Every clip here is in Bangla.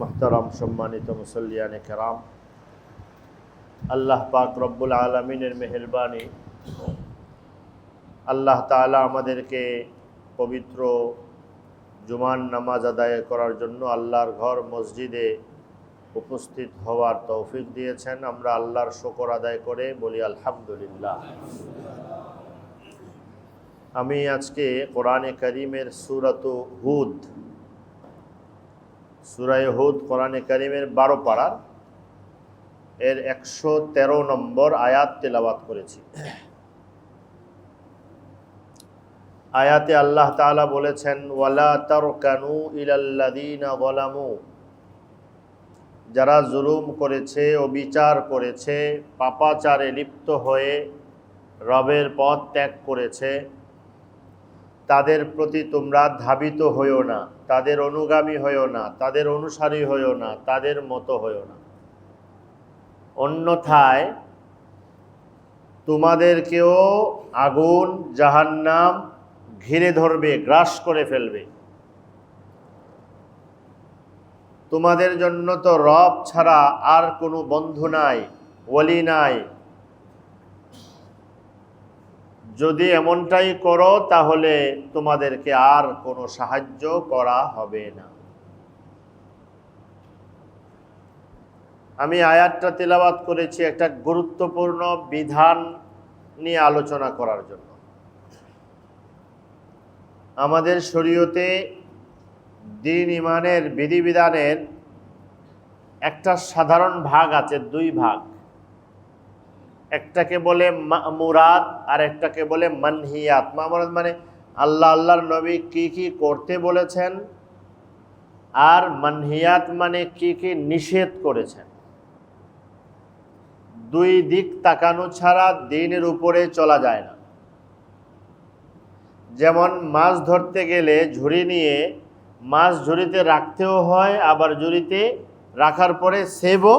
মুহতারাম সম্মানিত মুসল্লিয়ানে কেরাম, আল্লাহ পাক রব্বুল আলমিনের মেহেরবানি, আল্লাহ তাআলা আমাদেরকে পবিত্র জুমার নামাজ আদায় করার জন্য আল্লাহর ঘর মসজিদে উপস্থিত হওয়ার তৌফিক দিয়েছেন। আমরা আল্লাহর শুকর আদায় করে বলি আলহামদুলিল্লাহ। আমি আজকে কোরআনে কারীমের সূরা হুদ কোরআনে কারীমের 12 পারার এর 113 নম্বর আয়াত তেলাওয়াত করেছি। আয়াতে আল্লাহ তাআলা বলেছেন, ওয়ালা তারকানু ইলাল্লাযীনা যালামু, যারা জুলুম করেছে, অবিচার করেছে, পাপাচারে লিপ্ত হয়ে রবের পথ ত্যাগ করেছে, তাদের প্রতি তোমরা ধাবিত হইও না, তাদের অনুগামী হইও না, তাদের অনুসারী হইও না, তাদের মতো হইও না। অন্যথায় তোমাদেরকেও আগুন জাহান্নাম ঘিরে ধরবে, গ্রাস করে ফেলবে। তোমাদের জন্য তো রব ছাড়া আর কোনো বন্ধু নাই, ওলি নাই। যদি এমনটাই করো তাহলে তোমাদেরকে আর কোনো সাহায্য করা হবে না। আমি আয়াতটা তেলাওয়াত করেছি একটা গুরুত্বপূর্ণ বিধান নিয়ে আলোচনা করার জন্য। আমাদের শরীয়তে দ্বীন ইমানের বিধিবিধানের একটা সাধারণ ভাগ আছে, 2 ভাগ। একটাকে বলে মা'মুরাত আর একটাকে বলে মানহিয়াত। মা'মুরাত মানে আল্লাহর নবী কি কি করতে বলেছেন, আর মানহিয়াত মানে কি কি নিষেধ করেছেন। 2 দিক তাকানো ছাড়া দ্বীনের উপরে চলা যায় না। যেমন মাছ ধরতে গেলে ঝুড়ি নিয়ে মাছ ঝুড়িতে রাখতেও হয়, আবার ঝুড়িতে রাখার পরে সেবও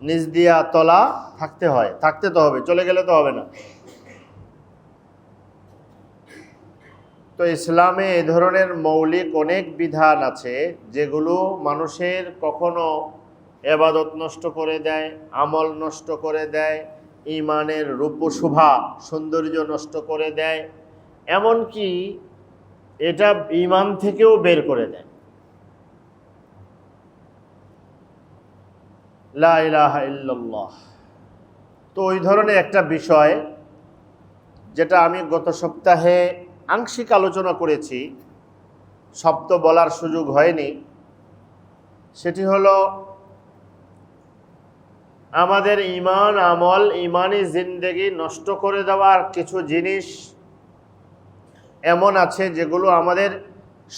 নিচ দিয়া তলা থাকতে তো হবে, চলে গেলে তো হবে না। তো ইসলামে এ ধরনের মৌলিক অনেক বিধান আছে যেগুলো মানুষের কখনো ইবাদত নষ্ট করে দেয়, আমল নষ্ট করে দেয়, ঈমানের রূপ শোভা সৌন্দর্য নষ্ট করে দেয়, এমনকি এটা ঈমান থেকেও বের করে দেয়। লা ইলাহা ইল্লাল্লাহ। তো ওই ধরনের একটা বিষয় যেটা আমি গত সপ্তাহে আংশিক আলোচনা করেছি, সব তো বলার সুযোগ হয়নি, সেটি হলো আমাদের ঈমান আমল, ঈমানি জিন্দেগি নষ্ট করে দেওয়ার কিছু জিনিস এমন আছে যেগুলো আমাদের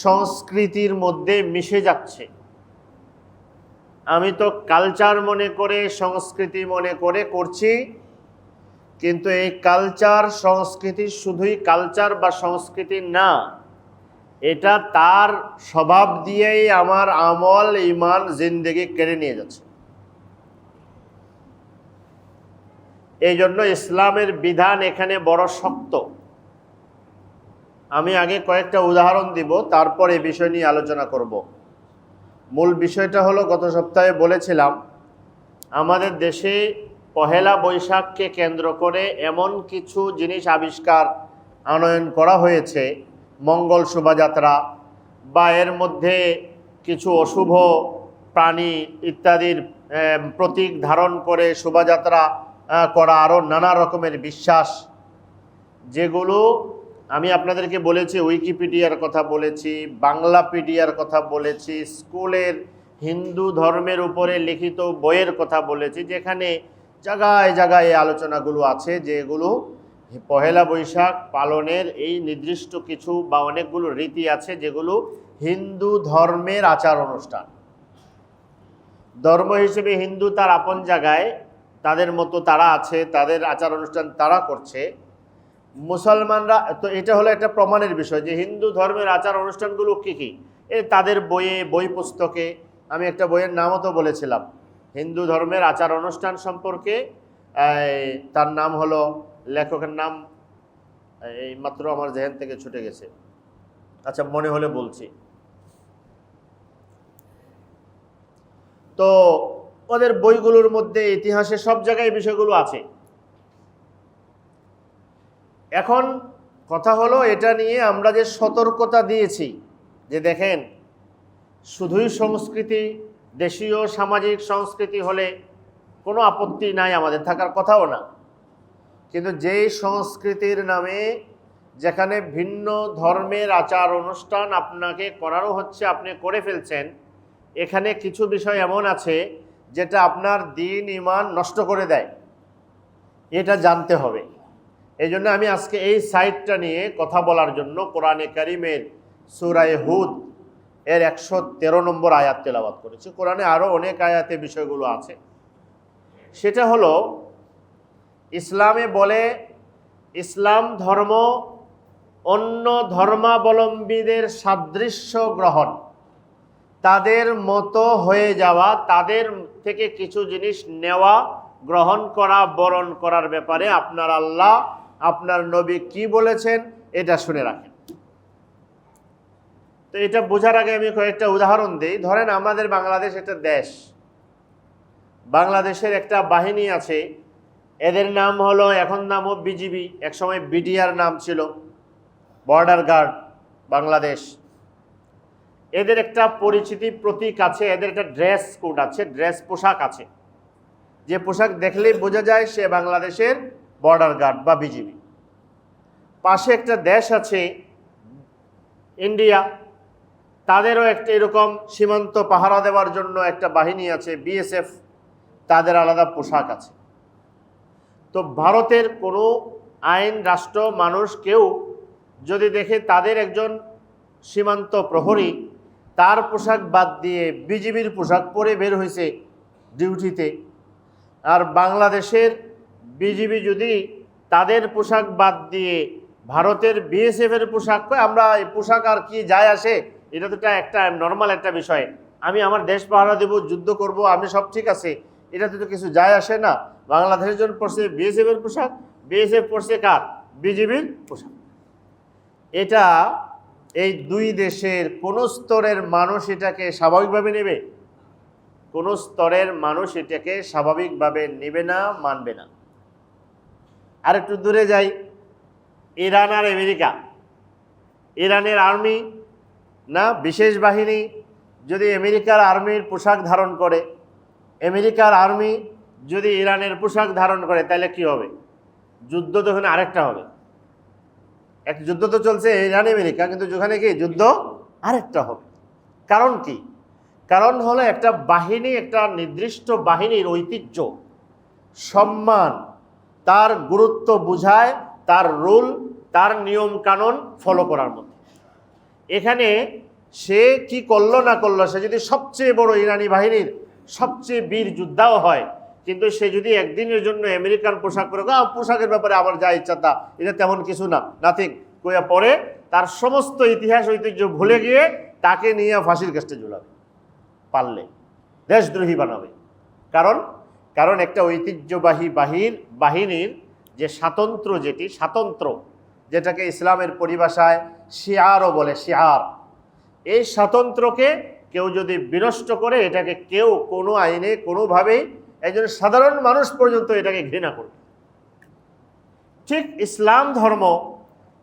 সংস্কৃতির মধ্যে মিশে যাচ্ছে। আমি তো কালচার মনে করে, সংস্কৃতি মনে করে করছি, কিন্তু এই কালচার সংস্কৃতি শুধুই কালচার বা সংস্কৃতি না, এটা তার স্বভাব দিয়েই আমার আমল ঈমান জিন্দেগি কেড়ে নিয়ে যাচ্ছে। এই জন্য ইসলামের বিধান এখানে বড় শক্ত। আমি আগে কয়েকটা উদাহরণ দিব, তারপর এই বিষয় নিয়ে আলোচনা করব। মূল বিষয়টা হলো, গত সপ্তাহে বলেছিলাম আমাদের দেশে পহেলা বৈশাখকে কেন্দ্র করে এমন কিছু জিনিস আনয়ন করা হয়েছে, মঙ্গল শোভাযাত্রা বা এর মধ্যে কিছু অশুভ প্রাণী ইত্যাদির প্রতীক ধারণ করে শোভাযাত্রা করা, আরও নানা রকমের বিশ্বাস, যেগুলো আমি আপনাদেরকে বলেছি, উইকিপিডিয়ার কথা বলেছি, বাংলাপিডিয়ার কথা বলেছি, স্কুলের হিন্দু ধর্মের উপরে লিখিত বইয়ের কথা বলেছি, যেখানে জায়গায় জায়গায় এই আলোচনাগুলো আছে, যেগুলো পহেলা বৈশাখ পালনের এই নির্দিষ্ট কিছু বা অনেকগুলো রীতি আছে যেগুলো হিন্দু ধর্মের আচার অনুষ্ঠান। ধর্ম হিসেবে হিন্দু তার আপন জায়গায় তাদের মতো তারা আছে, তাদের আচার অনুষ্ঠান তারা করছে। মুসলমানরা তো, এটা হলো একটা প্রমাণের বিষয় যে হিন্দু ধর্মের আচার অনুষ্ঠানগুলো কী কী, তাদের বই পুস্তকে, আমি একটা বইয়ের নামও তো বলেছিলাম হিন্দু ধর্মের আচার অনুষ্ঠান সম্পর্কে, তার নাম হলো, লেখকের নাম এই মাত্র আমার জেহেন থেকে ছুটে গেছে, আচ্ছা মনে হলে বলছি। তো ওদের বইগুলোর মধ্যে ইতিহাসে সব জায়গায় বিষয়গুলো আছে। এখন কথা হলো এটা নিয়ে আমরা যে সতর্কতা দিয়েছি যে দেখেন শুধুই সংস্কৃতি, দেশীয় সামাজিক সংস্কৃতি হলে কোনো আপত্তি নাই, আমাদের থাকার কথাও না, কিন্তু যেই সংস্কৃতির নামে যেখানে ভিন্ন ধর্মের আচার অনুষ্ঠান আপনাকে করারও হচ্ছে, আপনি করে ফেলছেন, এখানে কিছু বিষয় এমন আছে যেটা আপনার দ্বীন ঈমান নষ্ট করে দেয়, এটা জানতে হবে। এই জন্য আমি আজকে এই সাইটটা নিয়ে কথা বলার জন্য কোরআনে কারিমের সূরা হুদ এর 113 নম্বর আয়াত তেলাওয়াত করেছি। কোরআনে আরও অনেক আয়াতে বিষয়গুলো আছে। সেটা হলো ইসলামে বলে ইসলাম ধর্ম অন্য ধর্মাবলম্বীদের সাদৃশ্য গ্রহণ, তাদের মতো হয়ে যাওয়া, তাদের থেকে কিছু জিনিস নেওয়া, গ্রহণ করা, বরণ করার ব্যাপারে আপনার আল্লাহ আপনার নবী কি বলেছেন এটা শুনে রাখেন। তো এটা বোঝার আগে আমি কয়েকটা উদাহরণ দিই। ধরেন আমাদের বাংলাদেশ একটা দেশ, বাংলাদেশের একটা বাহিনী আছে, এদের নাম হলো, এখন নাম ও বিজিবি, একসময় বিডিআর নাম ছিল, বর্ডার গার্ড বাংলাদেশ। এদের একটা পরিচিতি প্রতীক আছে, এদের একটা ড্রেস কোড আছে, ড্রেস পোশাক আছে, যে পোশাক দেখলেই বোঝা যায় সে বাংলাদেশের বর্ডার গার্ড বা বিজিবি। পাশে একটা দেশ আছে ইন্ডিয়া, তাদেরও একটা এরকম সীমান্ত পাহারা দেওয়ার জন্য একটা বাহিনী আছে বিএসএফ, তাদের আলাদা পোশাক আছে। তো ভারতের কোনো আইন রাষ্ট্র মানুষ কেউ যদি দেখে তাদের একজন সীমান্ত প্রহরী তার পোশাক বাদ দিয়ে বিজিবির পোশাক পরে বের হয়েছে ডিউটিতে, আর বাংলাদেশের বিজিবি যদি তাদের পোশাক বাদ দিয়ে ভারতের বিএসএফের পোশাক, আমরা এই পোশাক আর কি যায় আসে, এটা তো একটা নর্মাল একটা বিষয়, আমি আমার দেশ পাহারা দেব, যুদ্ধ করব, আমি সব ঠিক আছে, এটাতে তো কিছু যায় আসে না। বাংলাদেশের জন্য পড়ছে বিএসএফের পোশাক, বিএসএফ পড়ছে কার, বিজিবির পোশাক। এটা এই দুই দেশের কোন স্তরের মানুষ এটাকে স্বাভাবিকভাবে নেবে? কোন স্তরের মানুষ এটাকে স্বাভাবিকভাবে নেবে না, মানবে না। আর একটু দূরে যাই, ইরান আর আমেরিকা। ইরানের আর্মি না বিশেষ বাহিনী যদি আমেরিকার আর্মির পোশাক ধারণ করে, আমেরিকার আর্মি যদি ইরানের পোশাক ধারণ করে, তাহলে কি হবে? যুদ্ধ তো ওখানে আরেকটা হবে। এক যুদ্ধ তো চলছে ইরান আমেরিকা, কিন্তু যেখানে কি যুদ্ধ আরেকটা হবে। কারণ কি? কারণ হলো একটা বাহিনী, একটা নির্দিষ্ট বাহিনীর ঐতিহ্য, সম্মান, তার গুরুত্ব বুঝায় তার রুল, তার নিয়ম কানুন ফলো করার মধ্যে। এখানে সে কি করলো না করলো, সে যদি সবচেয়ে বড় ইরানি বাহিনীর সবচেয়ে বীর যোদ্ধাও হয়, কিন্তু সে যদি একদিনের জন্য আমেরিকান পোশাক পরে, পোশাকের ব্যাপারে আমার যা ইচ্ছা তা, এটা তেমন কিছু না, নাথিং কইয়া পরে, তার সমস্ত ইতিহাস ঐতিহ্য ভুলে গিয়ে তাকে নিয়ে ফাঁসির কাস্টে ঝুলাবে, পারলে দেশদ্রোহী বানাবে। কারণ একটা ঐতিহ্যবাহী বাহিনীর যে স্বাতন্ত্র্য, স্বাতন্ত্র্য যেটাকে ইসলামের পরিভাষায় শিয়ারও বলে, শিয়ার, এই স্বাতন্ত্র্যকে কেউ যদি বিনষ্ট করে, এটাকে কেউ কোনো আইনে কোনোভাবেই, একজন সাধারণ মানুষ পর্যন্ত এটাকে ঘৃণা করবে। ঠিক ইসলাম ধর্ম,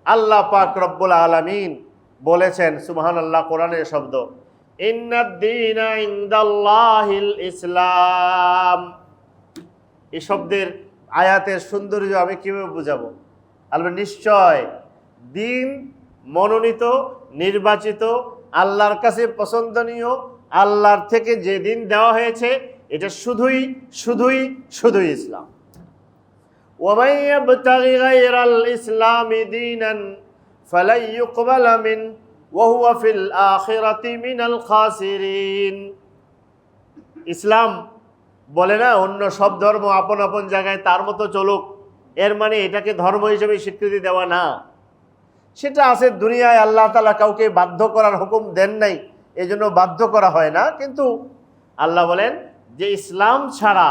আল্লাহ পাক রব্বুল আলামিন বলেছেন, সুবহানাল্লাহ, কোরআনের শব্দ, ইন্নাদ-দীনা ইনদাল্লাহিল ইসলাম। এই শব্দের আয়াতের সৌন্দর্য আমি কিভাবে বুঝাবো? আল্লাহ নিশ্চয় দিন মনোনীত, নির্বাচিত, আল্লাহর কাছে পছন্দনীয়, আল্লাহর থেকে যে দিন দেওয়া হয়েছে এটা শুধুই শুধুই শুধুই ইসলাম। ওয়ামান ইয়াবতাগি গায়রাল ইসলামি দীনান ফালাই ইউকবালা মিন ওয়া হুয়া ফিল আখিরাতি মিনাল খাসিরিন। ইসলাম বলে না অন্য সব ধর্ম আপন আপন জায়গায় তার মতো চলুক, এর মানে এটাকে ধর্ম হিসেবে স্বীকৃতি দেওয়া না। সেটা আছে দুনিয়ায়, আল্লাহ তাআলা কাউকে বাধ্য করার হুকুম দেন নাই, এই জন্য বাধ্য করা হয় না। কিন্তু আল্লাহ বলেন যে ইসলাম ছাড়া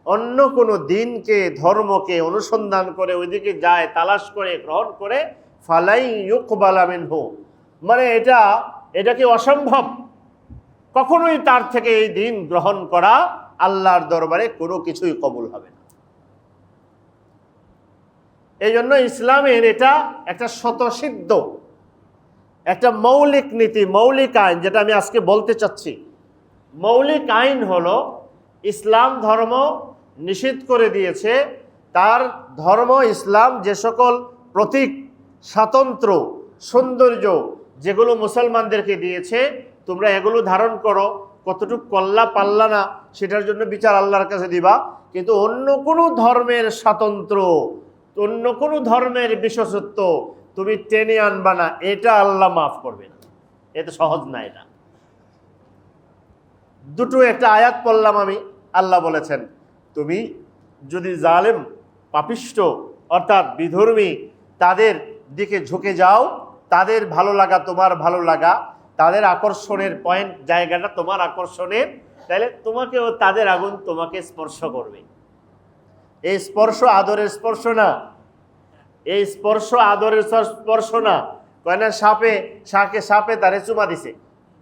অন্য কোনো দিনকে, ধর্মকে অনুসন্ধান করে ওইদিকে যায়, তালাশ করে, গ্রহণ করে, ফালাই ইউকবালা মিনহু, মানে এটা কি অসম্ভব, কখনোই তার থেকে এই দিন গ্রহণ করা আল্লাহর দরবারে কোনো কিছুই কবুল হবে না। এই জন্য ইসলামের এটা একটা স্বতঃসিদ্ধ একটা মৌলিক নীতি, মৌলিক আইন, যেটা আমি আজকে বলতে চাচ্ছি। মৌলিক আইন হলো ইসলাম ধর্ম নিষিদ্ধ করে দিয়েছে, তার ধর্ম ইসলাম যে সকল প্রতীক, স্বাতন্ত্র্য, সৌন্দর্য যেগুলো মুসলমানদেরকে দিয়েছে, তোমরা এগুলো ধারণ করো। কতটুকু কল্লা পাল্লা না সেটার জন্য বিচার আল্লাহর কাছে দিবা, কিন্তু অন্য কোনো ধর্মের স্বাতন্ত্র্য, অন্য কোনো ধর্মের বিশেষত্ব তুমি টেনে আনবা না, এটা আল্লাহ মাফ করবে না। এটা সহজ না। এটা দুটো একটা আয়াত পড়লাম আমি। আল্লাহ বলেছেন, তুমি যদি জালেম, পাপিষ্ট অর্থাৎ বিধর্মী তাদের দিকে ঝুঁকে যাও, তাদের ভালো লাগা তোমার ভালো লাগা, তাদের আকর্ষণের পয়েন্ট জায়গাটা তোমার আকর্ষণের, তাহলে তোমাকেও তাদের আগুন তোমাকে স্পর্শ করবে। এই স্পর্শ আদরের স্পর্শ না, এই স্পর্শ আদরের স্পর্শ না। কয় না সাপে তারে চুমা দিছে,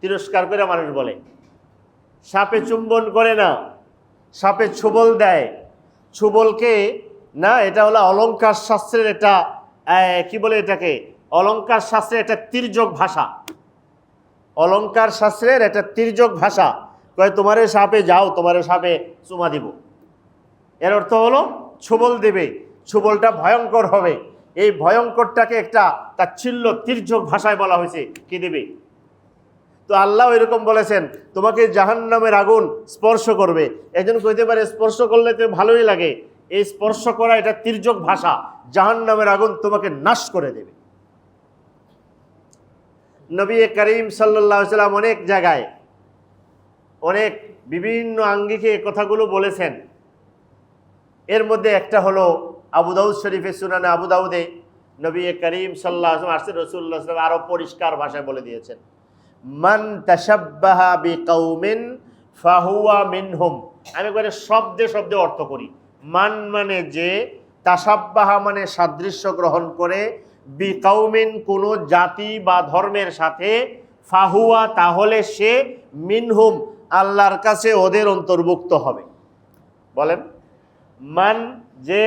তিরস্কার করে মানুষ বলে। সাপে চুম্বন করে না, সাপে ছুবল দেয়। ছুবলকে না, এটা হলো অলঙ্কার শাস্ত্রের, এটা কি বলে এটাকে, অলঙ্কার শাস্ত্রের একটা তির্যক ভাষা। অলঙ্কার শাস্ত্রের একটা তির্যক ভাষা। কয় তোমারে সাপে যাও, তোমারে সাপে চুমা দিব, এর অর্থ হলো ছুবল দেবে, ছুবলটা ভয়ঙ্কর হবে। এই ভয়ঙ্করটাকে একটা তাচ্ছিল্য তির্যক ভাষায় বলা হয়েছে, কি দেবে। তো আল্লাহ এরকম বলেছেন, তোমাকে জাহান্নামের আগুন স্পর্শ করবে। একজন কইতে পারে স্পর্শ করলে তো ভালোই লাগে, এই স্পর্শ করা এটা তির্যক ভাষা। জাহান্নামের আগুন তোমাকে নাশ করে দেবে। নবী করিম সাল্লাল্লাহু আলাইহি ওয়াসাল্লাম অনেক জায়গায় অনেক বিভিন্ন আঙ্গিকে কথাগুলো বলেছেন। এর মধ্যে একটা হলো আবু দাউদ শরীফে, সুনানে আবু দাউদে নবী করিম সাল্লাল্লাহু আলাইহি ওয়াসাল্লাম রাসূলুল্লাহ সাল্লাল্লাহু আলাইহি ওয়াসাল্লাম আরো পরিষ্কার ভাষায় বলে দিয়েছেন, মান তাশাব্বাহা বিকাউমিন ফাহুয়া মিনহুম। আমি করে শব্দে শব্দে অর্থ করি। মান মানে যে, তাশাব্বাহা মানে সাদৃশ্য গ্রহণ করে, বিকাউমিন কোনো জাতি বা ধর্মের সাথে, ফাহুয়া তাহলে সে, মিনহুম আল্লাহর কাছে ওদের অন্তর্ভুক্ত হবে। বলেন, মান যে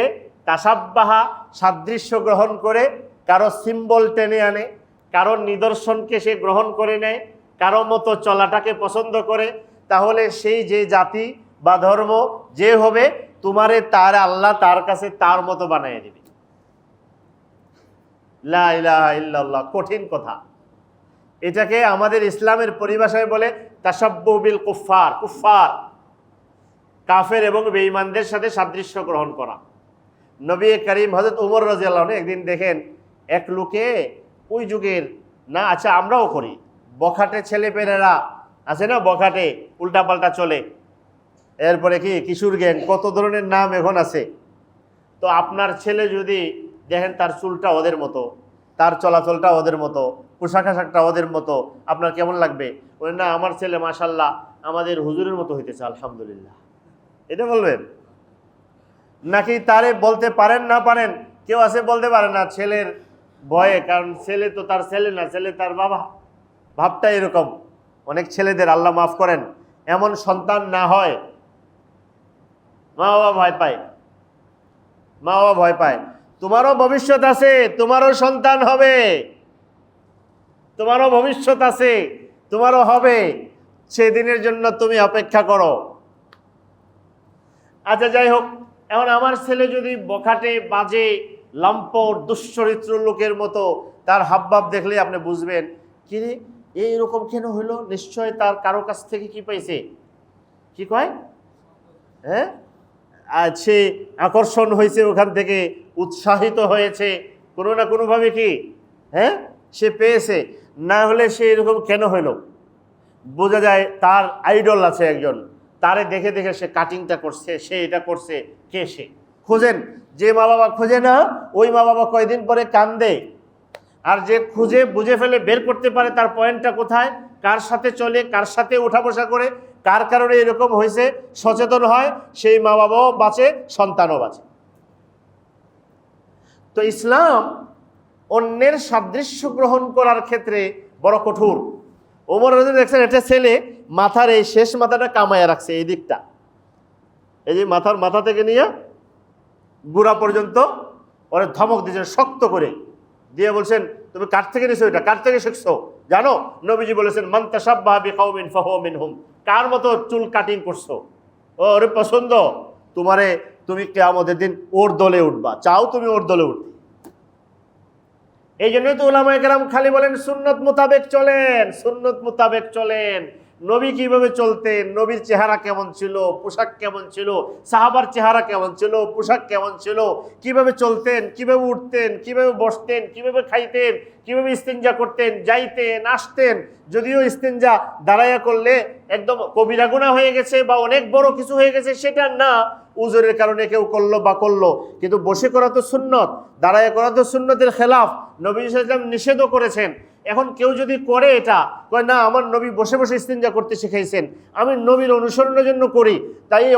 তাশাব্বাহা সাদৃশ্য গ্রহণ করে, কারো সিম্বল টেনে আনে, কারো নিদর্শনকে সে গ্রহণ করে নেয়, কারো মতো চলাটাকে পছন্দ করে, তাহলে সেই যে জাতি বা ধর্ম যে হবে, তোমারে তার আল্লাহ তার কাছে তার মতো বানিয়ে দেবে। লা ইলাহা ইল্লাল্লাহ, কঠিন কথা। এটাকে আমাদের ইসলামের পরিভাষায় বলে তাশাব্বুহ বিল কুফফার। কুফফার কাফের এবং বেঈমানদের সাথে সাদৃশ্য গ্রহণ করা। নবী করিম হযরত উমর রাদিয়াল্লাহু আনহু একদিন দেখেন এক লোকে, ওই যুগের না, আচ্ছা আমরাও করি, বখাটে ছেলেপেলেরা আছে না, বখাটে উল্টাপাল্টা চলে, এরপরে কি কিশোর গ্যাং, কত ধরনের নাম এখন আছে। তো আপনার ছেলে যদি দেখেন তার চুলটা ওদের মতো, তার চলাচলটা ওদের মতো, পোশাক আশাকটা ওদের মতো, আপনার কেমন লাগবে? ওই না, আমার ছেলে মাশাল্লাহ আমাদের হুজুরের মতো হইতেছে, আলহামদুলিল্লাহ, এটা বলবেন? নাকি তারে বলতে পারেন না পারেন, কেউ আছে বলতে পারে না ছেলের ভয়ে, কারণ ছেলে তো তার ছেলে না, ছেলে তার বাবা। ভাবটা এরকম। অনেক ছেলেদের, আল্লাহ মাফ করেন, এমন সন্তান না হয়, মা বাবা ভয় পায়, মা বাবা ভয় পায়। তোমারও ভবিষ্যৎ আছে, তোমারও সন্তান হবে, তোমারও ভবিষ্যৎ আছে, তোমারও হবে, সেদিনের জন্য তুমি অপেক্ষা করো। আচ্ছা যাই হোক, এখন আমার ছেলে যদি বখাটে, বাজে, লম্পট, দুশ্চরিত্র লোকের মতো, তার হাবভাব দেখলে আপনি বুঝবেন কি রে এইরকম কেন হইলো, নিশ্চয় তার কারো কাছ থেকে কি পাইছে, কি কয়, হ্যাঁ, আর সে আকর্ষণ হয়েছে, ওখান থেকে উৎসাহিত হয়েছে কোনো না কোনোভাবে, কি হ্যাঁ সে পেয়েছে, না হলে সে এরকম কেন হইল? বোঝা যায় তার আইডল আছে একজন, তারে দেখে দেখে সে কাটিংটা করছে, সে এটা করছে। কে সে? খোঁজেন। যে মা বাবা খোঁজে না, ওই মা বাবা কয়দিন পরে কান্দে। আর যে খুঁজে বুঝে ফেলে, বের করতে পারে তার পয়েন্টটা কোথায়, কার সাথে চলে, কার সাথে ওঠা বসা করে, কার কারণে এরকম হয়েছে, সচেতন হয়, সেই মা বাবাও বাঁচে, সন্তানও বাঁচে। তো ইসলাম অন্যের সাদৃশ্য গ্রহণ করার ক্ষেত্রে বড় কঠোর। ওমর রাদিয়াল্লাহু আনহু দেখছেন একটা ছেলে মাথার এই শেষ মাথাটা কামায়া রাখছে, এই দিকটা, এই যে মাথা থেকে নিয়ে গোড়া পর্যন্ত ওরা ধমক দিয়েছেন শক্ত করে, দিয়ে বলছেন তুমি কার থেকে নিছো, এটা কার থেকে শিখছো জানো? নবীজি বলেছেন মান তাশাব্বাহা বিকাউমিন ফাহুয়া মিনহুম, কার মতো চুল কাটিং করছো, ও ওরে পছন্দ তোমারে, তুমি কিয়ামতের দিন ওর দলে উঠবা, চাও তুমি ওর দলে উঠতে। এই জন্যই তো উলামায়ে কেরাম খালি বলেন সুন্নত মোতাবেক চলেন, সুন্নত মোতাবেক চলেন। নবী কিভাবে চলতেন, নবীর চেহারা কেমন ছিল, পোশাক কেমন ছিল, সাহাবার চেহারা কেমন ছিল, পোশাক কেমন ছিল, কিভাবে চলতেন, কিভাবে উঠতেন, কিভাবে বসতেন, কিভাবে খাইতেন, কিভাবে ইস্তিনজা করতেন, যাইতেন আসতেন। যদিও ইস্তিনজা দাঁড়াইয়া করলে একদম কবিরা গুনাহ হয়ে গেছে বা অনেক বড় কিছু হয়ে গেছে সেটা না, উজুরের কারণে কেউ করলো বা করলো, কিন্তু বসে করা তো সুন্নত, দাঁড়াইয়া করা তো সুন্নতের খেলাফ, নবী সাল্লাল্লাহু আলাইহি ওয়াসাল্লাম নিষেধও করেছেন। এখন কেউ যদি করে এটা, কয় না আমার নবী বসে বসে ইস্তিনজা করতে শিখাইছেন, আমি নবীর অনুসরণের জন্য করি, তাই এই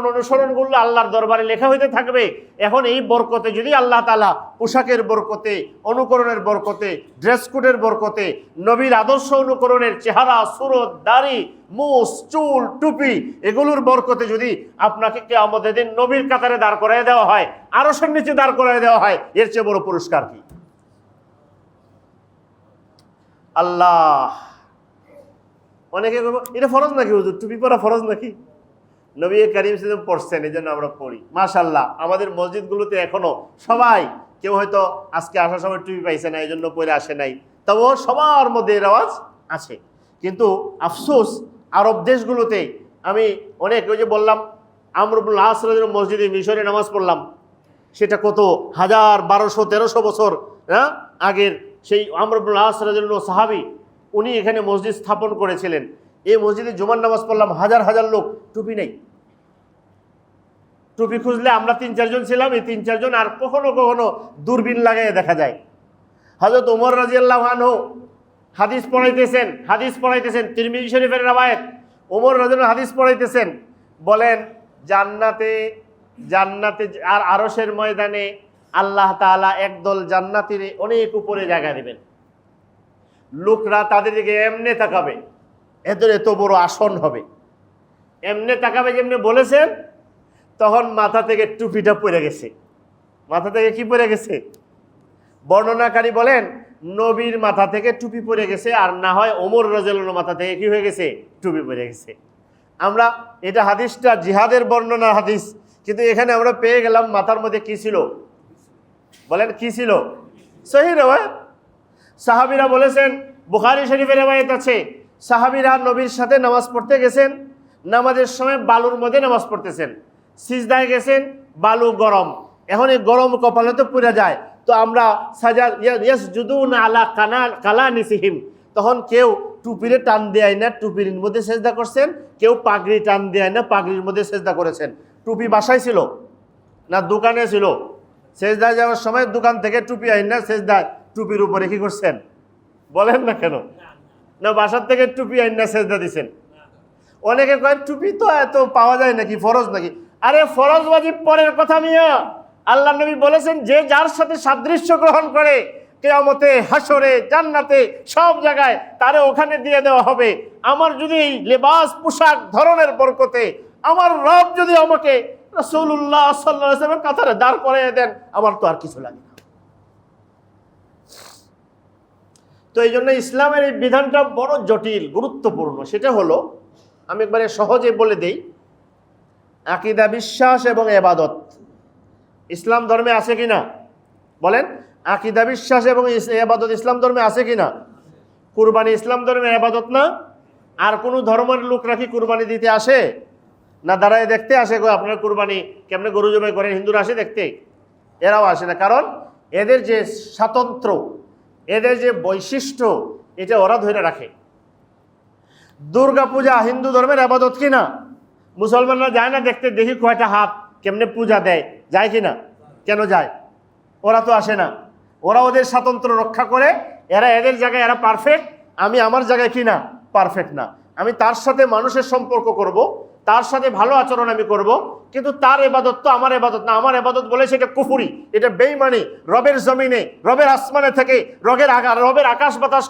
অনুসরণগুলো আল্লাহর দরবারে লেখা হইতে থাকবে। এখন এই বরকতে যদি আল্লাহ তাআলা পোশাকের বরকতে, অনুকরণের বরকতে, ড্রেস কোডের বরকতে, নবীর আদর্শ অনুকরণের চেহারা, সুরত, দাড়ি, মুছ, চুল, টুপি, এগুলোর বরকতে যদি আপনাকে কিয়ামতের দিন নবীর কাতারে দাঁড় করায় দেওয়া হয়, আরশের নিচে দাঁড় করায় দেওয়া হয়, এর চেয়ে বড় পুরস্কার কি? আল্লাহ, অনেকে এটা ফরজ নাকি হুজুর, টুপি পরা ফরজ নাকি? নবী করিম সাল্লাল্লাহু আলাইহি ওয়াসাল্লাম পড়ছেন, এই জন্য আমরা পড়ি। মাশাআল্লাহ, আমাদের মসজিদগুলোতে এখনো সবাই, কেউ হয়তো আজকে আসার সময় টুপি পাইছে না, এই জন্য পরে আসে নাই, তবুও সবার মধ্যে এর আওয়াজ আছে। কিন্তু আফসোস, আরব দেশগুলোতে আমি অনেক, ওই যে বললাম আমর ইবনুল আস রাদিয়াল্লাহু মসজিদে মিশরে নামাজ পড়লাম, সেটা কত 1000, 1200, 1300 বছর আগের সেই আমর ইবনুল আস রাদিয়াল্লাহু সাহাবী, উনি এখানে মসজিদ স্থাপন করেছিলেন। এই মসজিদে জুমার নামাজ পড়লাম, হাজার হাজার লোক, টুপি নেই। টুপি খুঁজলে আমরা 3-4 জন ছিলাম, এই 3-4 জন, আর কখনো কখনো দূরবীন লাগাইয়ে দেখা যায়। হযরত ওমর রাদিয়াল্লাহু আনহু হাদিস পড়াইতেছেন, তিরমিজি শরীফের রওয়ায়াত, ওমর রাদিয়াল্লাহু হাদিস পড়াইতেছেন, বলেন জান্নাতে আর আরশের ময়দানে আল্লাহ তাআলা একদল জান্নাতীর অনেক উপরে জায়গা দিবেন। লোকরা তাদের দিকে এমনে তাকাবে, এদের এত বড় আসন হবে, এমনে তাকাবে যেমনি বলেছেন, তখন মাথা থেকে টুপিটা পড়ে গেছে। মাথা থেকে কি পড়ে গেছে? বর্ণনাকারী বলেন নবীর মাথা থেকে টুপি পড়ে গেছে, আর না হয় ওমর রাদিয়াল্লাহু আনহুর মাথা থেকে কি হয়ে গেছে? টুপি পড়ে গেছে। আমরা এটা হাদিসটা জিহাদের বর্ণনার হাদিস, কিন্তু এখানে আমরা পেয়ে গেলাম মাথার মধ্যে কি ছিল? বলেন কি ছিল? সহিহ রওয়ায়াত। সাহাবীরা বলেছেন, বুখারী শরীফের রওয়ায়াত আছে, সাহাবীরা নবীর সাথে নামাজ পড়তে গেছেন, নামাজের সময় বালুর মধ্যে নামাজ পড়তেছেন, সিজদায় গেছেন, বালু গরম, এখন এই গরম কপালে তো পুড়ে যায়, তো আমরা ইয়াসজুদুনা আলা কালানিসিহিম, তখন কেউ টুপিরে টান দেয় না, টুপির মধ্যে সেজদা করছেন, কেউ পাগড়ি টান দেয় না, পাগড়ির মধ্যে সেজদা করেছেন। টুপি বাসায় ছিল না দোকানে ছিল? সেজদায় যাওয়ার সময় দোকান থেকে টুপি আইন না সেজদায় টুপির উপরে কি করছেন? বলেন না কেন? না বাসার থেকে টুপি আইন না সেজদা দিছেন? অনেকে কয় টুপি তো এত পাওয়া যায় নাকি, ফরজ নাকি? আরে ফরজ ওয়াজিব পরের কথা মিয়া, আল্লাহ নবী বলেছেন যে যার সাথে সাদৃশ্য গ্রহণ করে কিয়ামতে, হাসরে, জান্নাতে, সব জায়গায় তারে ওখানে দিয়ে দেওয়া হবে। আমার যদি লেবাস, পোশাক, ধরনের বরকতে আমার রব যদি আমাকে রাসূলুল্লাহ সাল্লাল্লাহু আলাইহি ওয়াসাল্লামের কাতারে দাঁড় করিয়ে দেন, আমার তো আর কিছু লাগে না। তো এই জন্য ইসলামের এই বিধানটা বড় জটিল, গুরুত্বপূর্ণ। সেটা হলো, আমি একবারে সহজে বলে দেই, আকীদা, বিশ্বাস এবং ইবাদত ইসলাম ধর্মে আছে কিনা? বলেন, আকীদা, বিশ্বাস এবং ইবাদত ইসলাম ধর্মে আছে কিনা? কুরবানি ইসলাম ধর্মের ইবাদত না? আর কোনো ধর্মের লোকরা কি কুরবানি দিতে আসে না দাঁড়ায় দেখতে আসে? আপনারা কুরবানি কেমনে গরু জবাই করেন, হিন্দুরা আসে দেখতে? এরাও আসে না, কারণ এদের যে স্বাতন্ত্র, এদের যে বৈশিষ্ট্য, এটা ওরা ধরে রাখে। দুর্গা পূজা হিন্দু ধর্মের ইবাদত কিনা? মুসলমানরা যায় না দেখতে, দেখি কয়টা হাত, কেমনে পূজা দেয়, যায় কিনা? কেন যায়? ওরা তো আসে না। ওরা ওদের স্বাতন্ত্র রক্ষা করে, এরা এদের জায়গায় এরা পারফেক্ট, আমি আমার জায়গায় কিনা পারফেক্ট না। আমি তার সাথে মানুষের সম্পর্ক করব, তার সাথে ভালো আচরণ আমি করব, কিন্তু তার ইবাদত তো আমার ইবাদত না। আমার ইবাদত বলে সেটা কুফরি, এটা বেঈমানি। রবের জমিনে, রবের আসমানে থেকে রবের আকাশ বাতাস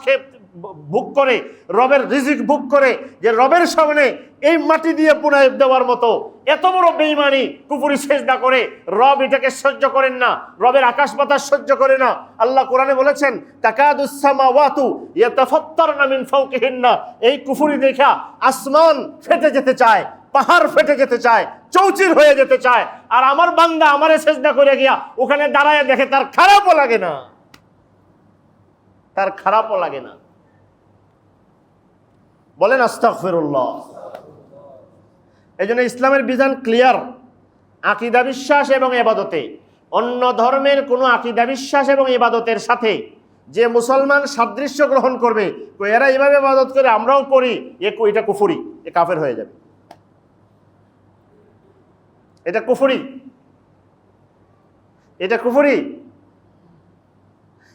ভোগ করে, রবের রিজিক ভোগ করে, যে রবের সামনে এই মাটি দিয়ে পুনায় দেওয়ার মতো এত বড় বেঈমানি কুফরি সিজদা করে, রব এটাকে সহ্য করেন না, রবের আকাশ বাতাস সহ্য করে না। আল্লাহ কোরআনে বলেছেন তাকাদুস সামাওয়াতু ইয়াতাফাত্তারনা মিন ফাওকিহিন্না, এই কুফরি দেখা আসমান ফেটে যেতে চায়, পাহাড় ফেটে যেতে চায়, চৌচির হয়ে যেতে চায়। আর আমার বান্দা আমারে সিজদা করে গিয়া ওখানে দাঁড়ায় দেখে, তার খারাপও লাগে না, তার খারাপও লাগে না। বলেন আস্তাগফিরুল্লাহ। এই জন্য ইসলামের বিধান ক্লিয়ার। আকীদা বিশ্বাস এবং ইবাদতে, অন্য ধর্মের কোনো আকীদা বিশ্বাস এবং ইবাদতের সাথে যে মুসলমান সাদৃশ্য গ্রহণ করবে, এরা এভাবে ইবাদত করে আমরাও করি, এটা কুফরি, এ কাফের হয়ে যাবে, এটা কুফরি, এটা কুফরি।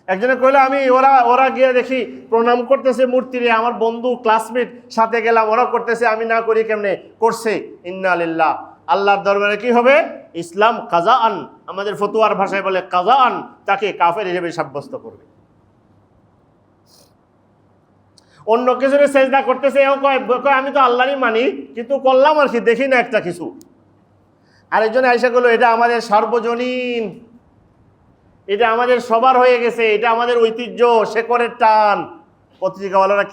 একজনে কইলো আমি ওরা গিয়ে দেখি প্রণাম করতেছে মূর্তিরে, আমার বন্ধু ক্লাসমেট সাথে গেলাম, ওরা করতেছে, আমি না করি কেমনে, করছে। ইন্না লিল্লাহ, আল্লাহর দরবারে কি হবে? ইসলাম কাজাআন, আমাদের ফতুয়ার ভাষায় বলে কাজাআন, তাকে কাফের হিসেবে সাব্যস্ত করবে। অন্য কিছুরে সেজদা করতেছে, এও কয় আমি তো আল্লাহরই মানি, কিন্তু করলাম আর কি, দেখি না একটা কিছু। আরেকজন আয়েশা বলল এটা আমাদের সার্বজনীন, এটা আমাদের সবার হয়ে গেছে, এটা আমাদের ঐতিহ্য, শেকড়ের টান। পত্রিকাওয়ালারা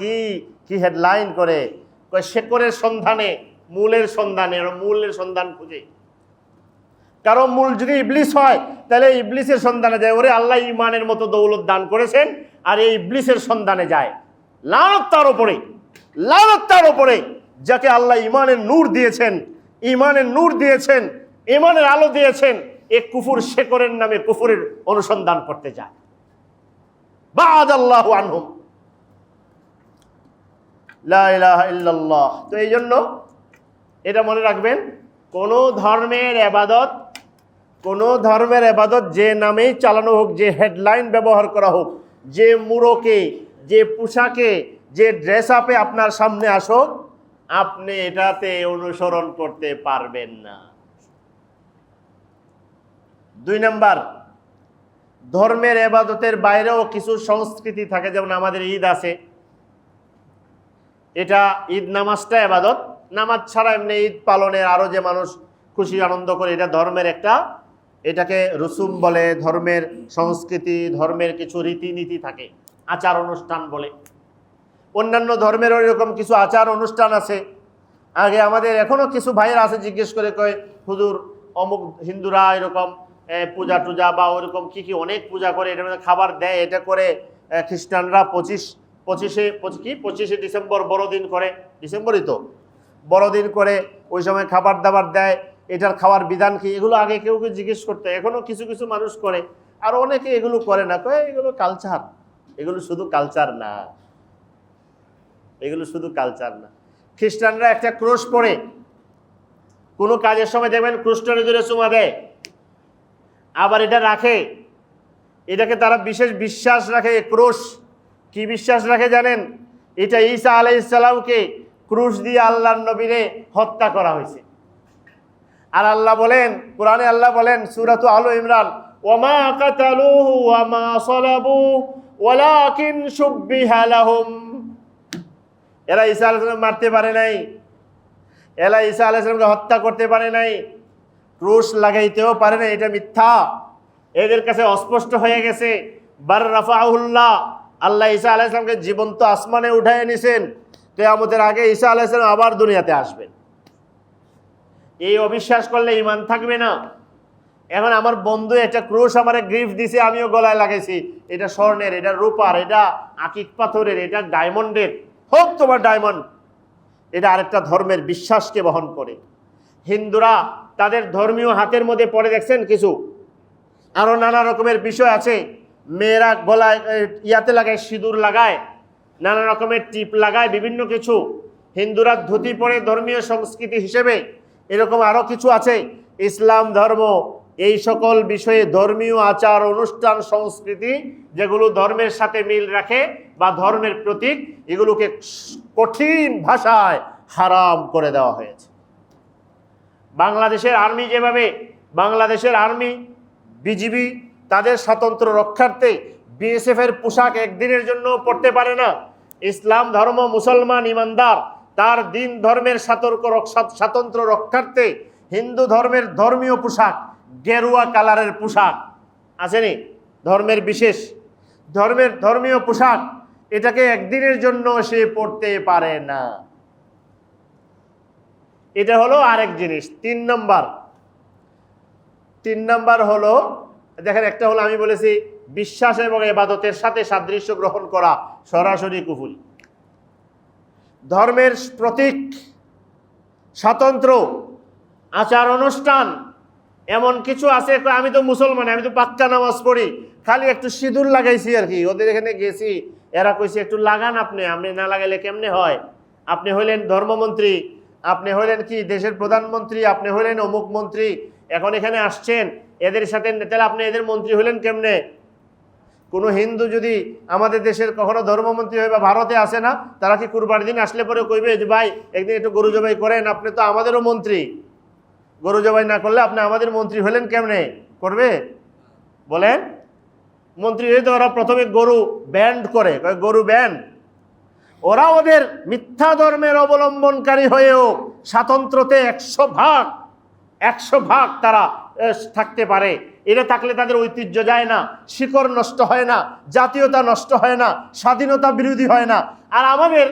কি হেডলাইন করে, শেকড়ের সন্ধানে, মূলের সন্ধানে, মূলের সন্ধান খুঁজে। কারণ মূল যদি ইবলিস হয় তাহলে ইবলিসের সন্ধানে যায়, ওরে আল্লাহ ইমানের মতো দৌলত দান করেছেন, আর এই ইবলিসের সন্ধানে যায়। লানত তার উপরে, লানত তার উপরে, যাকে আল্লাহ ইমানের নূর দিয়েছেন, ইমানের নূর দিয়েছেন, ইমানের আলো দিয়েছেন, এ কুফুর শেকরের নামে কুফুরের অনুসন্ধান করতে যায়। বা'দাল্লাহু আনহুম, লা ইলাহা ইল্লাল্লাহ। তো এই জন্য এটা মনে রাখবেন, কোন ধর্মের ইবাদত যে নামেই চালানো হোক, যে হেডলাইন ব্যবহার করা হোক, যে মুরকে, যে পোশাকে, যে ড্রেস আপে আপনার সামনে আসুক, আপনি এটাতে অনুসরণ করতে পারবেন না। 2 নাম্বার, ধর্মের ইবাদতের বাইরেও কিছু সংস্কৃতি থাকে, যেমন আমাদের ঈদ আছে, এটা ঈদ নামাজটা ইবাদত, নামাজ ছাড়া এমনি ঈদ পালনের আরো যে মানুষ খুশি আনন্দ করে, এটা ধর্মের একটা, এটাকে রসুম বলে, ধর্মের সংস্কৃতি, ধর্মের কিছু রীতিনীতি থাকে, আচার অনুষ্ঠান বলে। অন্যান্য ধর্মেরও এরকম কিছু আচার অনুষ্ঠান আছে। আগে আমাদের এখনো কিছু ভাইয়েরা আছে, জিজ্ঞেস করে কয় হুজুর অমুক হিন্দুরা এরকম পূজা টুজা বা ওরকম কি অনেক পূজা করে, এটার মধ্যে খাবার দেয়, এটা করে। খ্রিস্টানরা 25শে ডিসেম্বর বড়দিন করে, ডিসেম্বরই তো বড়দিন করে, ওই সময় খাবার দাবার দেয়, এটার খাওয়ার বিধান কি, এগুলো আগে কেউ জিজ্ঞেস করতে, এখনো কিছু কিছু মানুষ করে, আর অনেকে এগুলো করে না, কয় এগুলো কালচার। এগুলো শুধু কালচার না, এগুলো শুধু কালচার না। খ্রিস্টানরা একটা ক্রুশ পরে কোনো কাজের সময় দেখবেন ক্রুশটারে ধরে চুমা দেয়, আবার এটা রাখে, এটাকে তারা বিশেষ বিশ্বাস রাখে। ক্রুশ কি বিশ্বাস রাখে জানেন? এটা ঈসা আলাইহিস সালামকে ক্রুশ দিয়ে আল্লাহর নবীরে হত্যা করা হয়েছে। আর আল্লাহ বলেন, কোরআনে আল্লাহ বলেন সূরাতু আলে ইমরান, ওয়ামা কাতালুহু ওয়ামা সালাবু ওয়ালাকিন শুববিহা লাহুম। এরা ঈসা আলাইহিস সালাম মারতে পারে নাই, এরা ঈসা আলাইহিস সালামকে হত্যা করতে পারে নাই, ক্রুশ লাগাইতেও পারে না, এটা মিথ্যা, এদের কাছে অস্পষ্ট হয়ে গেছে। বার রাফাহুল্লাহ, আল্লাহ ঈসা আলাইহিস সালামকে জীবন্ত আসমানে উঠায় নিছেন, কিয়ামতের আগে ঈসা আলাইহিস সালাম আবার দুনিয়াতে আসবেন। এই অবিশ্বাস করলে ঈমান থাকবে না। এখন আমার বন্ধু একটা ক্রুশ আমারে গিফট দিছে, আমিও গলায় লাগাইছি, এটা স্বর্ণের, এটা রূপার, এটা আকিক পাথরের, এটা ডায়মন্ডের, হোক তোমার ডায়মন্ড, এটা আরেকটা ধর্মের বিশ্বাসকে বহন করে। হিন্দুরা তাদের ধর্মীয় হাতের মধ্যে পড়ে দেখছেন কিছু, আরো নানা রকমের বিষয় আছে। মেয়েরা গলায় ইয়াতে লাগায়, সিঁদুর লাগায়, নানা রকমের টিপ লাগায়, বিভিন্ন কিছু। হিন্দুরা ধুতি পরে ধর্মীয় সংস্কৃতি হিসেবে, এরকম আরো কিছু আছে। ইসলাম ধর্ম এই সকল বিষয়ে ধর্মীয় আচার অনুষ্ঠান সংস্কৃতি যেগুলো ধর্মের সাথে মিল রাখে বা ধর্মের প্রতীক, এগুলোকে কঠিন ভাষায় হারাম করে দেওয়া হয়েছে। বাংলাদেশের আর্মি যেভাবে, বাংলাদেশের আর্মি বিজিবি তাদের স্বাতন্ত্র্য রক্ষার্থে বিএসএফ এর পোশাক একদিনের জন্য পরতে পারে না, ইসলাম ধর্ম মুসলমান ইমানদার তার দিন ধর্মের স্বাতন্ত্র্য রক্ষার্থে হিন্দু ধর্মের ধর্মীয় পোশাক গেরুয়া কালারের পোশাক আসেনি, ধর্মের বিশেষ ধর্মীয় পোশাক, এটাকে একদিনের জন্য সে পড়তে পারে না। এটা হলো আরেক জিনিস। তিন নাম্বার হলো, দেখেন, একটা হলো আমি বলেছি বিশ্বাস এবং ইবাদতের সাথে সাদৃশ্য গ্রহণ করা, সরাসরি কুফর। ধর্মের প্রতীক, স্বাতন্ত্র, আচার অনুষ্ঠান এমন কিছু আছে, আমি তো মুসলমান, আমি তো পাক্কা নামাজ পড়ি, খালি একটু সিঁদুর লাগাইছি আর কি, ওদের এখানে গেছি, এরা কইছে একটু লাগান, আপনি না লাগাইলে কেমনে হয়? আপনি হইলেন ধর্মমন্ত্রী, আপনি হইলেন কি দেশের প্রধানমন্ত্রী, আপনি হইলেন অমুক মন্ত্রী, এখন এখানে আসছেন এদের সাথে, তাহলে আপনি এদের মন্ত্রী হইলেন কেমনে? কোনো হিন্দু যদি আমাদের দেশের কখনো ধর্মমন্ত্রী হয় বা ভারতে আসে না, তারা কি কুরবানির দিন আসলে পরে কইবে যে ভাই একদিন একটু গরু জবাই করেন, আপনি তো আমাদেরও মন্ত্রী, গরু জবাই না করলে আপনি আমাদের মন্ত্রী হলেন কেমনে? করবে? বলেন। মন্ত্রী হয়ে তো ওরা প্রথমে গরু ব্যান্ড করে, গরু ব্যান্ড। ওরা ওদের মিথ্যা ধর্মের অবলম্বনকারী হয়েও স্বাতন্ত্র্যতে 100 ভাগ তারা থাকতে পারে। এটা থাকলে তাদের ঐতিহ্য যায় না, শিকড় নষ্ট হয় না, জাতীয়তা নষ্ট হয় না, স্বাধীনতা বিরোধী হয় না। আর আমাদের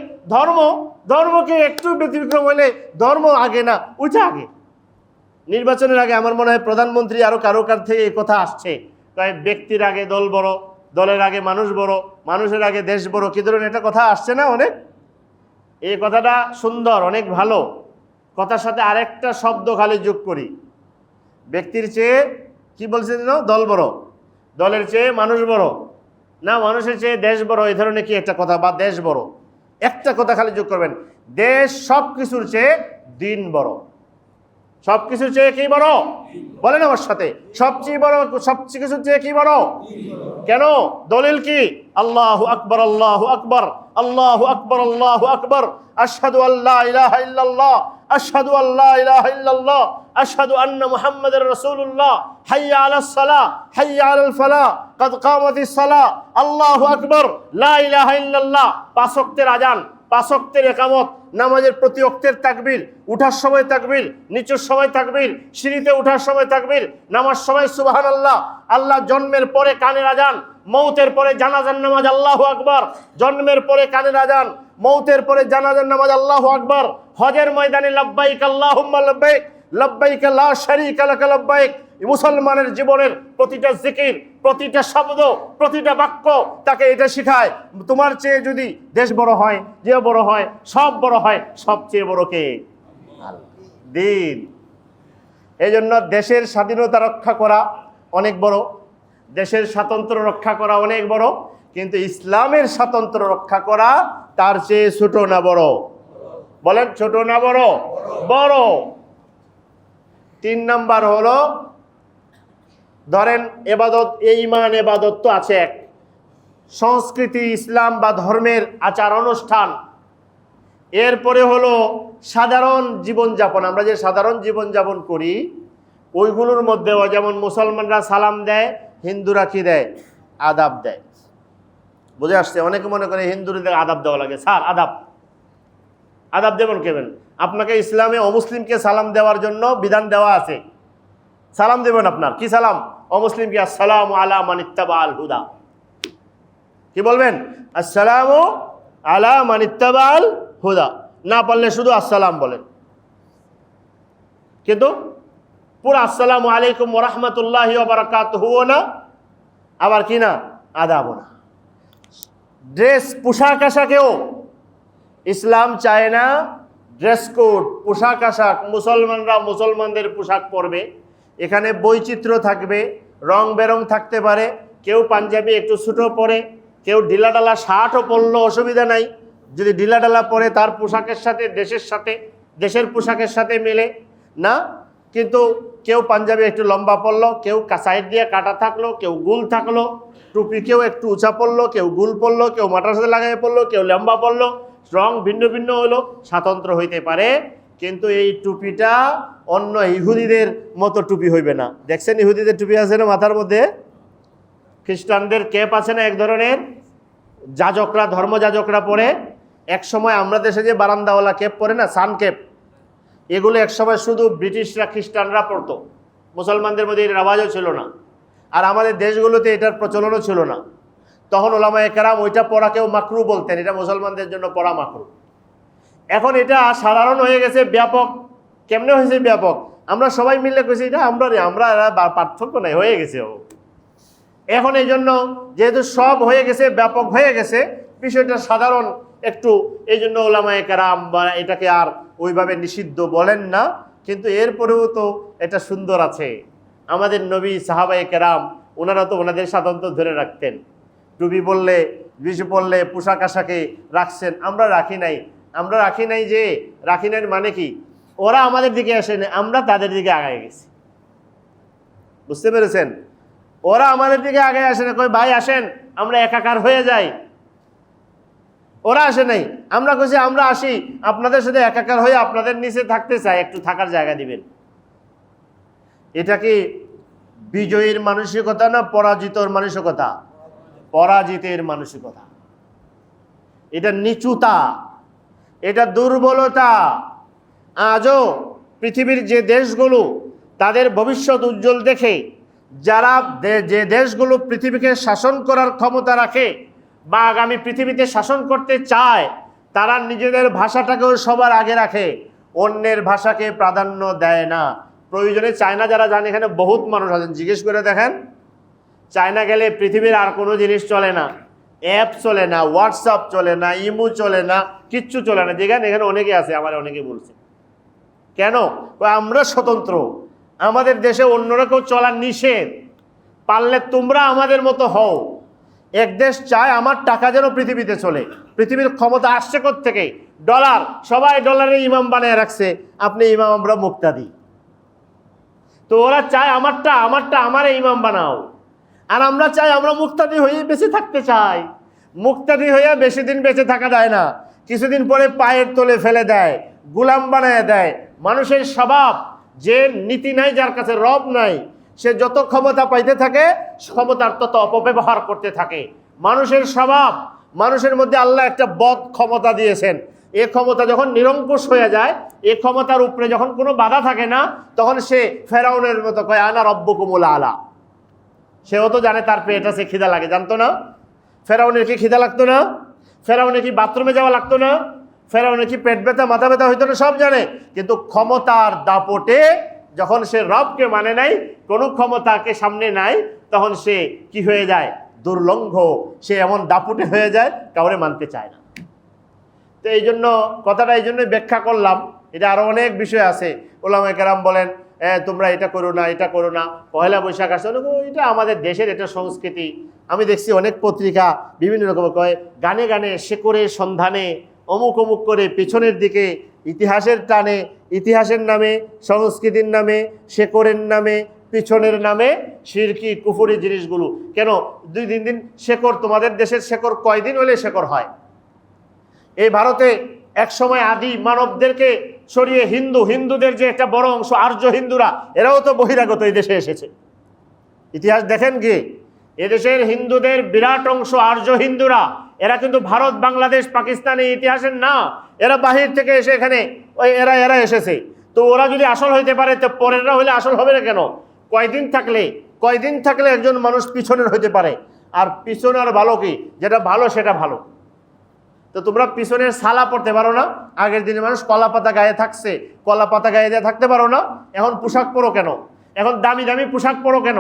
ধর্মকে একটু ব্যতিক্রম হলে ধর্ম আগে না, ওইটা আগে। নির্বাচনের আগে আমার মনে হয় প্রধানমন্ত্রী আরো কারো থেকে এই কথা আসছে, তাই ব্যক্তির আগে দল বড়, দলের আগে মানুষ বড়, মানুষের আগে দেশ বড়, কি ধরনের একটা কথা আসছে না অনেক? এই কথাটা সুন্দর, অনেক ভালো। কথার সাথে আরেকটা শব্দ খালি যোগ করি, ব্যক্তির চেয়ে কি বলছে যেন, দল বড়, দলের চেয়ে মানুষ বড়, না মানুষের চেয়ে দেশ বড়, এই ধরনের কি একটা কথা, বা দেশ বড়, একটা কথা খালি যোগ করবেন, দেশ সব কিছুর চেয়ে দিন বড়। সব কিছুর চেয়ে কি বড়? বলেন আমার সাথে, সবচেয়ে বড়, সবচেয়ে কিছুর চেয়ে কি বড়? কেন? দলিল কি? আল্লাহু আকবার, আল্লাহু আকবার, আল্লাহু আকবার, আল্লাহু আকবার, আশহাদু আল্লা ইলাহা ইল্লাল্লাহ, আশহাদু আল্লা ইলাহা ইল্লাল্লাহ, আশহাদু আন্না মুহাম্মাদার রাসূলুল্লাহ, হাইয়া আলাস সালাহ, হাইয়া আলাল ফালাহ, কাদ কামাতিস সালাহ, আল্লাহু আকবার, লা ইলাহা ইল্লাল্লাহ। 5 ওয়াক্তের আযান, 5 ওয়াক্তের ইকামত, নামাজের প্রতি ওয়াক্তের তাকবীর, উঠার সময় তাকবীর, নিচের সময় তাকবীর, সিঁড়িতে ওঠার সময় তাকবীর, নামাজ সময় সুবহানাল্লাহ, আল্লাহ জন্মের পরে কানের আযান, মৌতের পরে জানাজার নামাজ আল্লাহু আকবার, জন্মের পরে কানের আযান, মৌতের পরে জানাজার নামাজ আল্লাহু আকবার, হজের ময়দানে লাব্বাইক আল্লাহুম্মা লাব্বাইক, লাব্বাইক লা শারীকা লাক লাব্বাইক। মুসলমানের জীবনের প্রতিটা জিকির, প্রতিটা শব্দ, প্রতিটা বাক্য তাকে এটা শিখায়, তোমার চেয়ে যদি দেশ বড় হয়, যে বড় হয়, সব বড় হয়, সবচেয়ে বড় কে? দিন। এই জন্য দেশের স্বাধীনতা রক্ষা করা অনেক বড়, দেশের স্বাতন্ত্র্য রক্ষা করা অনেক বড়, কিন্তু ইসলামের স্বাতন্ত্র্য রক্ষা করা তার চেয়ে ছোট না বড়? বলেন, ছোট না বড়? বড়। 3 নাম্বার হলো, ধরেন এবাদত, ঈমান এবাদত তো আছে এক, সংস্কৃতি ইসলাম বা ধর্মের আচার অনুষ্ঠান, এরপরে হলো সাধারণ জীবনযাপন। আমরা যে সাধারণ জীবনযাপন করি ওইগুলোর মধ্যেও, যেমন মুসলমানরা সালাম দেয়, হিন্দুরা কি দেয়? আদাব দেয়। বুঝে আসছে? অনেকে মনে করে হিন্দুদের আদাব দেওয়া লাগে। স্যার আদাব দেবেন কেবেন? আপনাকে ইসলামে অমুসলিমকে সালাম দেওয়ার জন্য বিধান দেওয়া আছে, সালাম দেবেন। আপনার কি সালাম? অমুসলিমকে আসসালামু আলা মান ইত্তাবা আল হুদা। কি বলবেন? আসসালামু আলা মান ইত্তাবা আল হুদা। না পারলে শুধু আসসালাম বলেন, কিন্তু পুরো আসসালামু আলাইকুম ওয়া রাহমাতুল্লাহি ওয়া বারাকাতুহু না, আবার কি না, আদাবও না। ড্রেস, পোশাক আশাকেও ইসলাম চায় না ড্রেস কোড, পোশাক আশাক মুসলমানরা মুসলমানদের পোশাক পরবে, এখানে বৈচিত্র্য থাকবে, রং বেরং থাকতে পারে, কেউ পাঞ্জাবি একটু ছোটো পরে, কেউ ঢিলাঢালা শার্টও পরলো অসুবিধা নাই, যদি ঢিলাঢালা পরে তার পোশাকের সাথে দেশের পোশাকের সাথে মেলে না। কিন্তু কেউ পাঞ্জাবি একটু লম্বা পরলো, কেউ সাইড দিয়ে কাটা থাকলো, কেউ গুল থাকলো, টুপি কেউ একটু উঁচা পরলো, কেউ গুল পরলো, কেউ মাথার সাথে লাগাই পরলো, কেউ লম্বা পরলো, রং ভিন্ন ভিন্ন হলো, স্বাতন্ত্র হইতে পারে। কিন্তু এই টুপিটা অন্য ইহুদিদের মতো টুপি হইবে না। দেখছেন ইহুদিদের টুপি আছে না মাথার মধ্যে? খ্রিস্টানদের ক্যাপ আছে না এক ধরনের, যাজকরা, ধর্মযাজকরা পরে। এক সময় আমরা দেশে যে বারান্দাওয়ালা কেপ পরে না, সান কেপ, এগুলো এক সময় শুধু ব্রিটিশরা, খ্রিস্টানরা পরতো, মুসলমানদের মধ্যে এর রেওয়াজও ছিল না, আর আমাদের দেশগুলোতে এটার প্রচলনও ছিল না। তখন ওলামায়ে কেরাম ওইটা পরাকেও মাকরু বলতেন, এটা মুসলমানদের জন্য পরা মাকরু। এখন এটা সাধারণ হয়ে গেছে, ব্যাপক। কেমনে হয়েছে ব্যাপক? আমরা সবাই মিলে কইছি এটা আমরা পার্থক্য নাই, হয়ে গেছে। এখন এই জন্য যেহেতু সব হয়ে গেছে, ব্যাপক হয়ে গেছে, বিষয়টা সাধারণ একটু, এই জন্য ওলামায়ে কেরাম বা এটাকে আর ওইভাবে নিষিদ্ধ বলেন না। কিন্তু এরপরেও তো এটা সুন্দর আছে। আমাদের নবী, সাহাবায়ে কেরাম, ওনারা তো ওনাদের স্বাতন্ত্র্য ধরে রাখতেন। টুপি বললে, বিশু পড়লে, পোশাক আশাকে রাখছেন, আমরা রাখি নাই। আমরা রাখি নাই যে রাখি নাই মানে কি? ওরা আমাদের দিকে আসেনি, আমরা তাদের দিকে আগায় গেছি। বুঝতে পেরেছেন? ওরা আমাদের দিকে আগে আসে না, কই ভাই আসেন আমরা একাকার হয়ে যাই। ওরা আসে নাই, আমরা কইছি আমরা আসি, আপনাদের সাথে একাকার হয়ে আপনাদের নিচে থাকতে চাই, একটু থাকার জায়গা দিবেন। এটা কি বিজয়ীর মানসিকতা না পরাজিতর মানসিকতা? পরাজিতের মানসিকতা। এটা নিচুতা, এটা দুর্বলতা। আজও পৃথিবীর যে দেশগুলো তাদের ভবিষ্যৎ উজ্জ্বল দেখে, যারা যে দেশগুলো পৃথিবীকে শাসন করার ক্ষমতা রাখে বা আগামী পৃথিবীতে শাসন করতে চায়, তারা নিজেদের ভাষাটাকেও সবার আগে রাখে, অন্যের ভাষাকে প্রাধান্য দেয় না। প্রয়োজনে চায়না যারা জানে, এখানে বহুত মানুষ আছেন, জিজ্ঞেস করে দেখেন, চায়না গেলে পৃথিবীর আর কোনো জিনিস চলে না, অ্যাপ চলে না, হোয়াটসঅ্যাপ চলে না, ইমো চলে না, কিচ্ছু চলে না। যেখানে এখানে অনেকে আছে, আমার অনেকে বলছে কেন, আমরা স্বতন্ত্র, আমাদের দেশে অন্যরা কেউ চলা নিষেধ, পারলে তোমরা আমাদের মতো হও। এক দেশ চায় আমার টাকা যেন পৃথিবীতে চলে। পৃথিবীর ক্ষমতা আসছে থেকে ডলার, সবাই ডলারে ইমাম বানিয়ে রাখছে, আপনি ইমাম, আমরা মুক্তাদি। তো ওরা চায় আমারটা আমারে ইমাম বানাও, আর আমরা চাই আমরা মুক্তাদি হয়ে বেঁচে থাকতে চাই। মুক্তাদি হয়ে বেশি দিন বেঁচে থাকা যায় না, কিছুদিন পরে পায়ের তলে ফেলে দেয়, গোলাম বানায় দেয়। মানুষের স্বভাব, যে নীতি নাই, যার কাছে রব নাই, সে যত ক্ষমতা পাইতে থাকে, ক্ষমতার তত অপব্যবহার করতে থাকে। মানুষের স্বভাব, মানুষের মধ্যে আল্লাহ একটা বদ ক্ষমতা দিয়েছেন। এই ক্ষমতা যখন নিরঙ্কুশ হয়ে যায়, এই ক্ষমতার উপরে যখন কোনো বাধা থাকে না, তখন সে ফেরাউনের মতো কয় আনা রব্বুকুমুল আলা। সেও তো জানে তার পেট আছে, খিদা লাগে, জানতো না? ফেরাউনের কি খিদা লাগতো না? ফেরাউনের কি বাথরুমে যাওয়া লাগতো না? ফেরাউনের কি পেট ব্যথা, মাথা ব্যথা হইতো না? সব জানে। কিন্তু ক্ষমতার দাপটে যখন সে রবকে মানে নাই, কোনো ক্ষমতাকে সামনে নাই, তখন সে কি হয়ে যায়? দুর্লঙ্ঘ। সে এমন দাপুটে হয়ে যায়, কাউরে মানতে চায় না। তো এই জন্য কথাটা এই জন্যই ব্যাখ্যা করলাম। এটা আরো অনেক বিষয় আছে। ওলামায়ে কেরাম বলেন তোমরা এটা করো না, এটা করো না, পয়লা বৈশাখ আসে, এটা আমাদের দেশের এটা সংস্কৃতি। আমি দেখছি অনেক পত্রিকা বিভিন্ন রকম কয়, গানে গানে শেকড়ের সন্ধানে অমুক অমুক করে, পেছনের দিকে ইতিহাসের টানে, ইতিহাসের নামে, সংস্কৃতির নামে, শেকড়ের নামে, পিছনের নামে শিরকি কুফরি জিনিসগুলো। কেন 2-3 দিন শেকড়? তোমাদের দেশের শেকড় কয়দিন হলে শেকড় হয়? এই ভারতে এক সময় আদি মানবদেরকে সরিয়ে হিন্দুদের যে একটা বড় অংশ, আর্য হিন্দুরা, এরাও তো বহিরাগত এই দেশে এসেছে। ইতিহাস দেখেন কি, এদেশের হিন্দুদের বিরাট অংশ আর্য হিন্দুরা, এরা কিন্তু ভারত, বাংলাদেশ, পাকিস্তানি ইতিহাসের না, এরা বাহির থেকে এসে এখানে এরা এসেছে। তো ওরা যদি আসল হইতে পারে, তো পরেররা হইলে আসল হবে না কেন? কয়দিন থাকলে একজন মানুষ পিছনের হইতে পারে। আর পিছনের ভালো কি? যেটা ভালো সেটা ভালো। তো তোমরা পিছনের সালা পড়তে পারো না? আগের দিনে মানুষ কলা পাতা গায়ে থাকছে, কলা পাতা গায়ে দিয়ে থাকতে পারো না? এখন পোশাক পরো কেন? এখন দামি দামি পোশাক পরো কেন?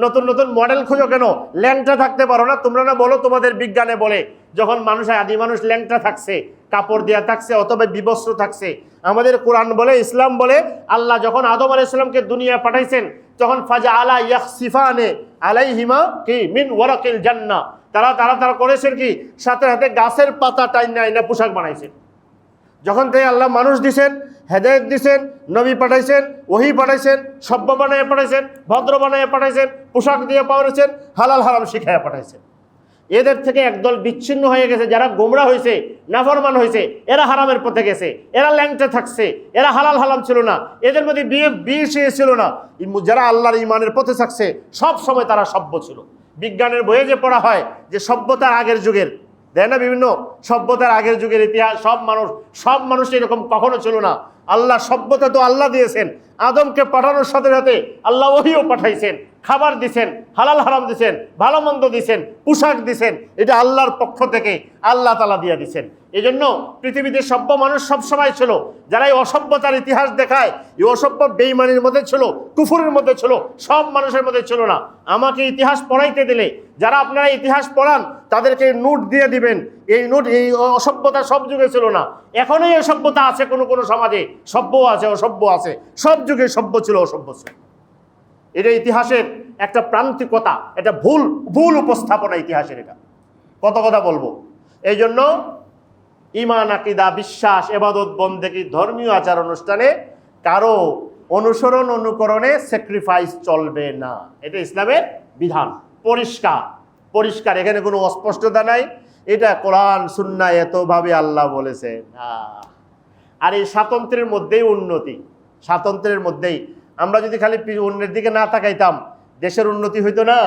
নতুন নতুন মডেল খুঁজো কেন? ল্যাংটা থাকতে পারো না? তোমরা না বলো তোমাদের বিজ্ঞানে বলে যখন মানুষ, আদি মানুষ ল্যাংটা থাকছে, কাপড় দেওয়া থাকছে, অথবা বিবস্ত্র থাকছে। আমাদের কোরআন বলে, ইসলাম বলে, আল্লাহ যখন আদম আলাইহিস সালামকে দুনিয়া পাঠাইছেন, তখন ফাজা আলা ইয়াখসিফানে আলাইহিমা কি মিন ওয়ারাকিল জান্নাহ, তারা করেছেন কি? সাথে সাথে গাছের পাতা টাইনা পোশাক বানাইছেন। যখন থেকে আল্লাহ মানুষ দিছেন, হেদায়েত দিছেন, নবী পাঠাইছেন, ওহী পাঠাইছেন, সভ্য বানায় পাঠাইছেন, ভদ্র বানায় পাঠাইছেন, পোশাক দিয়ে পাঠাইছেন, হালাল হারাম শিখাইয়া পাঠাইছেন। এদের থেকে একদল বিচ্ছিন্ন হয়ে গেছে, যারা গোমরা হয়েছে, নাফরমান হয়েছে, এরা হারামের পথে গেছে, এরা ল্যাংটা থাকছে, এরা হালাল হারাম ছিল না, এদের মধ্যে বিয়ে ছিল না। যারা আল্লাহর ইমানের পথে থাকছে, সব সময় তারা সভ্য ছিল। বিজ্ঞানের বইয়ে যে পড়া হয় যে সভ্যতার আগের যুগের দেয় না বিভিন্ন সভ্যতার আগের যুগের ইতিহাস। সব মানুষ এরকম কখনো ছিল না। আল্লাহ সভ্যতা তো আল্লাহ দিয়েছেন, আদমকে পাঠানোর সাথে সাথে আল্লাহ ওহিও পাঠাইছেন, খাবার দিছেন, হালাল হারাম দিছেন, ভালো মন্দ দিছেন, পোশাক দিছেন, এটা আল্লাহর পক্ষ থেকে আল্লাহ তাআলা দিয়ে দিছেন। এই জন্য পৃথিবীতে সভ্য মানুষ সবসময় ছিল। যারা এই অসভ্যতার ইতিহাস দেখায়, এই অসভ্য বেঈমানির মধ্যে ছিল, কুফুরের মধ্যে ছিল, সব মানুষের মধ্যে ছিল না। আমাকে ইতিহাস পড়াইতে দিলে যারা আপনারা ইতিহাস পড়ান তাদেরকে নোট দিয়ে দিবেন, এই নোট এই অসভ্যতা সব যুগে ছিল না। এখনই এই সভ্যতা আছে কোনো কোনো সমাজে, সভ্য আছে অসভ্য আছে, সব যুগে সভ্য ছিল অসভ্য ছিল। এটা ইতিহাসের একটা প্রান্তিকতা, এটা ভুল উপস্থাপনা ইতিহাসের। এটা কত কথা বলবো। এই জন্য ঈমান, আকীদা, বিশ্বাস, ইবাদত, বন্দেগী, ধর্মীয় আচার অনুষ্ঠানে কারো অনুকরণে স্যাক্রিফাইস চলবে না। এটা ইসলামের বিধান, পরিষ্কার, এখানে কোনো অস্পষ্টতা নাই। এটা কোরআন সুন্নাহ এতভাবে আল্লাহ বলেছে। আর এই স্বাতন্ত্র্যের মধ্যেই উন্নতি, স্বাতন্ত্র্যের মধ্যেই। আমরা যদি খালি অন্যের দিকে না তাকাইতাম দেশের উন্নতি হইতো না।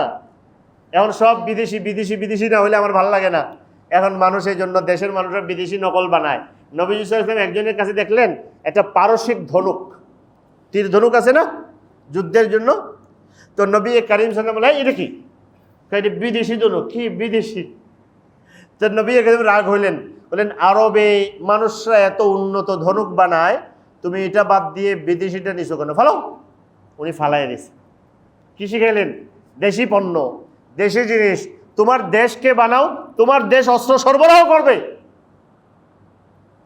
এখন সব বিদেশি না হলে আমার ভালো লাগে না। এখন মানুষ এই জন্য দেশের মানুষের বিদেশি নকল বানায়। নবী সাল্লাল্লাহু আলাইহি ওয়াসাল্লাম একজনের কাছে দেখলেন একটা পারসিক ধনুক, তীর ধনুক আছে না যুদ্ধের জন্য। তো নবী কারীম সাল্লাল্লাহু আলাইহি ওয়াসাল্লাম বলে, এটা কি? এটা বিদেশি ধনুক। কি বিদেশি? তো নবী কারীম রাগ হইলেন, বললেন আরবে মানুষরা এত উন্নত ধনুক বানায়, তুমি এটা বাদ দিয়ে বিদেশিটা নিছো কেন? ফালাও। উনি ফালাই দিয়েছে। কি শিখাইলেন? দেশি পণ্য, দেশি জিনিস। তোমার দেশকে বানাও, তোমার দেশ অস্ত্র সরবরাহ করবে,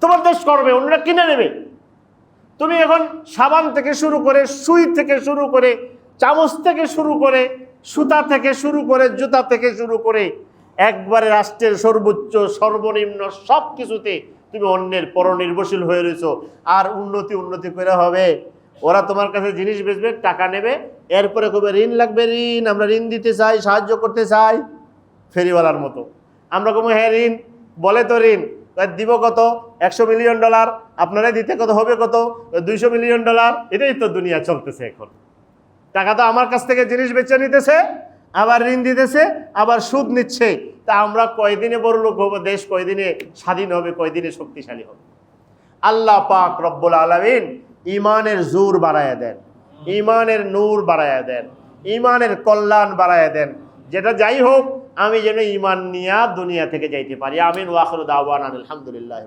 তোমার দেশ করবে, অন্যরা কিনে নেবে। তুমি এখন সাবান থেকে শুরু করে, সুই থেকে শুরু করে, চামচ থেকে শুরু করে, সুতা থেকে শুরু করে, জুতা থেকে শুরু করে, একবারে রাষ্ট্রের সর্বোচ্চ সর্বনিম্ন সব কিছুতে তুমি অন্যের পরনির্ভরশীল হয়ে রয়েছো। আর উন্নতি করে হবে? ওরা তোমার কাছে জিনিস বেচবে, টাকা নেবে, এরপরে কবে ঋণ লাগবে, ঋণ, আমরা ঋণ দিতে চাই, সাহায্য করতে চাই, ফেরিওয়ালার মতো। আমরা কবে হ্যাঁ ঋণ, বলে তো ঋণ দিব কত? $100 মিলিয়ন। আপনারাই দিতে কত হবে? কত? $200 মিলিয়ন। এটাই তো দুনিয়া চলতেছে এখন। টাকা তো আমার কাছ থেকে জিনিস বেচে নিতেছে, আবার ঋণ দিতেছে, আবার সুদ নিচ্ছে। তা আমরা কয়দিনে বড় লোক হবো? দেশ কয়দিনে স্বাধীন হবে? কয়দিনে শক্তিশালী হবে? আল্লাহ পাক রব্বুল আলামিন ঈমানের জোর বাড়ায়া দেন, ঈমানের নূর বাড়ায়া দেন, ঈমানের কল্যাণ বাড়ায়া দেন। যেটা যাই হোক, আমি যেন ঈমান নিয়া দুনিয়া থেকে যাইতে পারি। আমিন। ওয়া আখিরু দাওয়ানা আলহামদুলিল্লাহ।